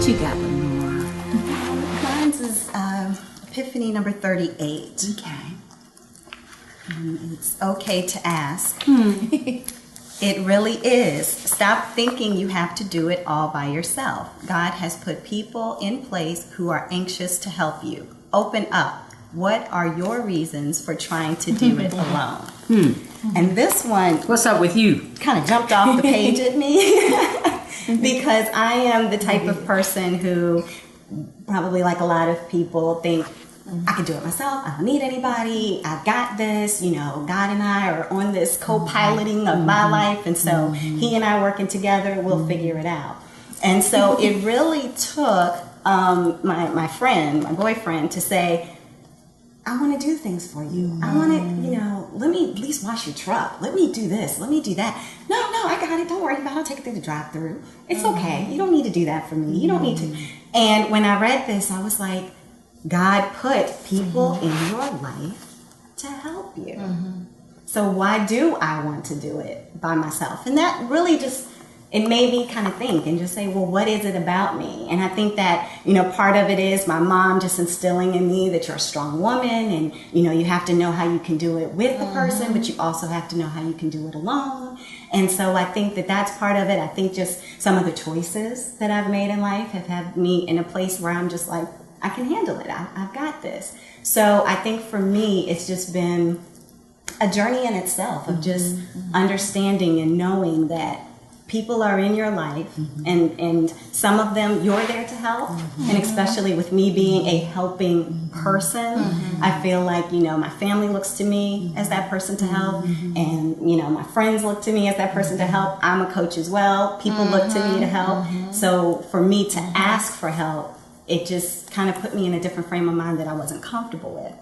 What you got, Lenore? Mine's is Epiphany number 38. Okay. It's okay to ask. It really is. Stop thinking you have to do it all by yourself. God has put people in place who are anxious to help you. Open up. What are your reasons for trying to do it alone? And this one, What's up with you? kind of jumped off the page at me because I am the type of person who, probably like a lot of people, think I can do it myself. I don't need anybody. I've got this. You know, God and I are on this co-piloting of my life, and so He and I working together, we'll figure it out. And so it really took my friend, my boyfriend, to say, I want to do things for you. I want to, let me at least wash your truck. Let me do this. Let me do that. No, I got it. Don't worry about it. I'll take it through the drive-through. It's okay. You don't need to do that for me. You don't need to. And when I read this, I was like, God put people in your life to help you. So why do I want to do it by myself? And that really just, it made me kind of think and just say, well, what is it about me? And I think that, part of it is my mom just instilling in me that you're a strong woman and, you have to know how you can do it with a person, but you also have to know how you can do it alone. And so I think that that's part of it. I think just some of the choices that I've made in life have had me in a place where I'm just like, I can handle it. I've got this. So I think for me, it's just been a journey in itself of just understanding and knowing that people are in your life and some of them you're there to help. And especially with me being a helping person, I feel like, my family looks to me as that person to help. And, my friends look to me as that person to help. I'm a coach as well. People look to me to help. So for me to ask for help, it just kind of put me in a different frame of mind that I wasn't comfortable with.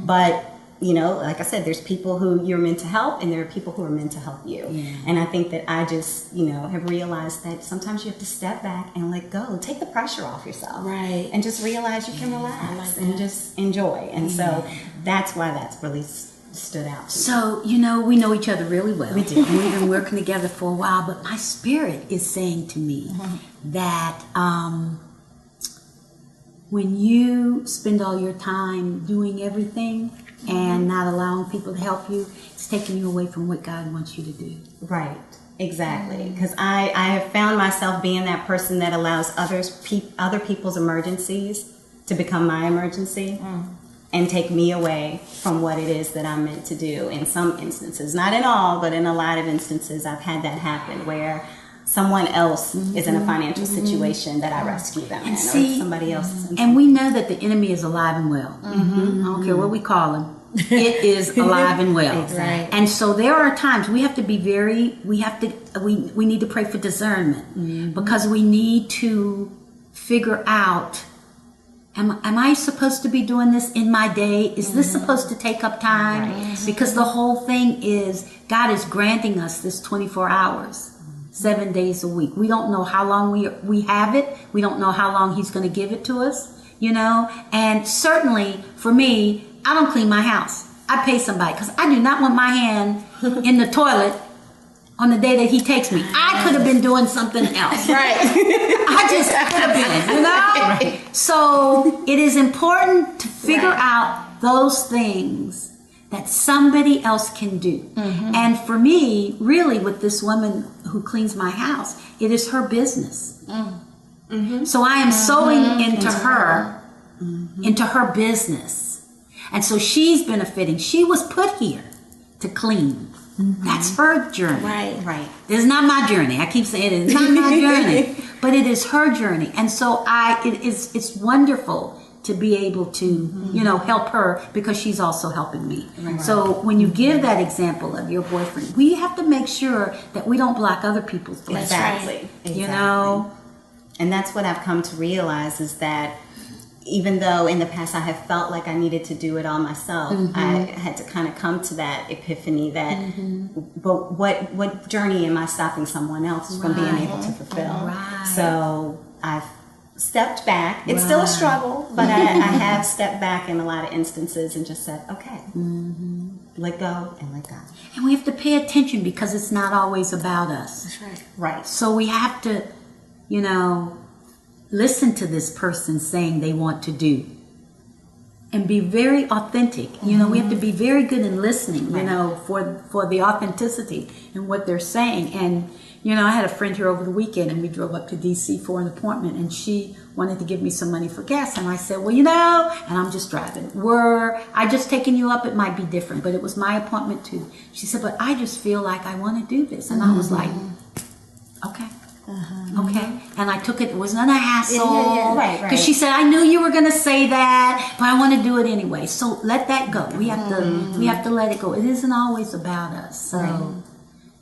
But, like I said, there's people who you're meant to help and there are people who are meant to help you. And I think that I just, have realized that sometimes you have to step back and let go, take the pressure off yourself. Right. And just realize you can relax and just enjoy. And so that's why that's really stood out to me. So, we know each other really well. We do. And we've been working together for a while, but my spirit is saying to me that when you spend all your time doing everything and not allowing people to help you, it's taking you away from what God wants you to do. Right. Exactly. Because I have found myself being that person that allows other people's emergencies to become my emergency and take me away from what it is that I'm meant to do. In some instances, not in all, but in a lot of instances, I've had that happen where someone else is in a financial situation that I rescue them in, or somebody else is in. And we know that the enemy is alive and well. I don't care what we call him. It is alive and well. Exactly. And so there are times we have to be we need to pray for discernment because we need to figure out, am I supposed to be doing this in my day? Is this supposed to take up time? Right. Because the whole thing is God is granting us this 24 hours. 7 days a week. We don't know how long we have it. We don't know how long He's going to give it to us, And certainly for me, I don't clean my house. I pay somebody because I do not want my hand in the toilet on the day that He takes me. I could have been doing something else. Right. I just could have been, Right. So it is important to figure out those things that somebody else can do. And for me, really, with this woman who cleans my house, it is her business. So I am sewing into her, into her business. And so she's benefiting. She was put here to clean. That's her journey. Right. This is not my journey. I keep saying it is not my journey, but it is her journey. And so it's wonderful to be able to, help her because she's also helping me. Right. So when you give that example of your boyfriend, we have to make sure that we don't block other people's blessings. Exactly. And that's what I've come to realize is that even though in the past I have felt like I needed to do it all myself, I had to kind of come to that epiphany that, but what journey am I stopping someone else from being able to fulfill? So I've stepped back. It's still a struggle, but I have stepped back in a lot of instances and just said, okay, let go and let God. And we have to pay attention because it's not always about us. That's right. Right. So we have to, listen to this person saying they want to do. And be very authentic. You know, we have to be very good in listening, you know, for the authenticity in what they're saying. And, you know, I had a friend here over the weekend and we drove up to DC for an appointment and she wanted to give me some money for gas. And I said, well, you know, and I'm just driving. I just taking you up, it might be different, but it was my appointment too. She said, but I just feel like I want to do this. And I was like, okay. Okay, and I took it. It was not a hassle. Right. Because she said, "I knew you were going to say that, but I want to do it anyway." So let that go. We have to let it go. It isn't always about us. So,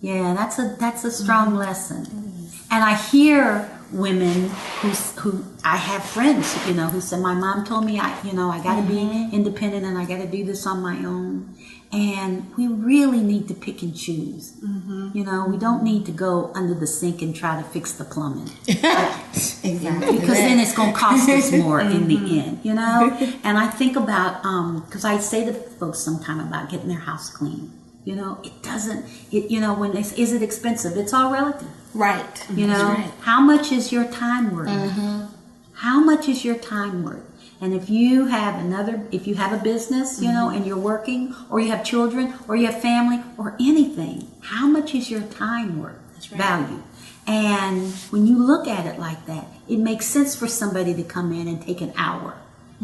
yeah, that's a strong lesson. And I hear women who I have friends, you know, who said, "My mom told me, I got to be independent and I got to do this on my own." And we really need to pick and choose. You know, we don't need to go under the sink and try to fix the plumbing. Exactly. Because then it's going to cost us more in the end, you know? And I think about, because I say to folks sometime about getting their house clean. You know, is it expensive? It's all relative. Right. You know, right. How much is your time worth? How much is your time worth? And if you have a business, you know, and you're working, or you have children, or you have family, or anything, how much is your time worth? That's right. Value. And when you look at it like that, it makes sense for somebody to come in and take an hour,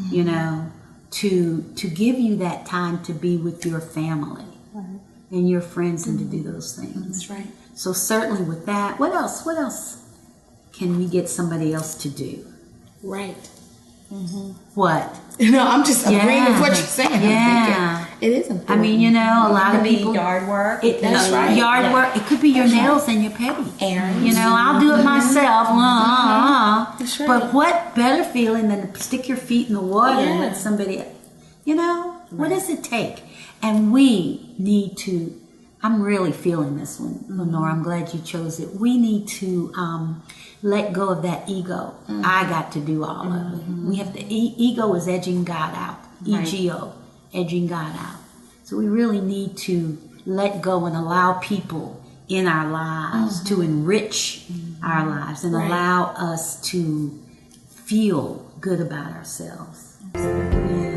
you know, to give you that time to be with your family and your friends and to do those things. That's right. So certainly with that, what else can we get somebody else to do? Right. What? No, I'm just agreeing with what you're saying. Yeah. I'm thinking it is important. I mean, you know, a lot of people. yard work. That's right. Yard work. It could be your nails and your petty. Errands. You know, I'll do it myself. That's right. But what better feeling than to stick your feet in the water and Yeah. let somebody, you know, what does it take? And we need to, I'm really feeling this one, Lenora. I'm glad you chose it. We need to let go of that ego. I got to do all of it. We have to, ego is edging God out. EGO, edging God out. So we really need to let go and allow people in our lives to enrich our lives and allow us to feel good about ourselves. Yeah.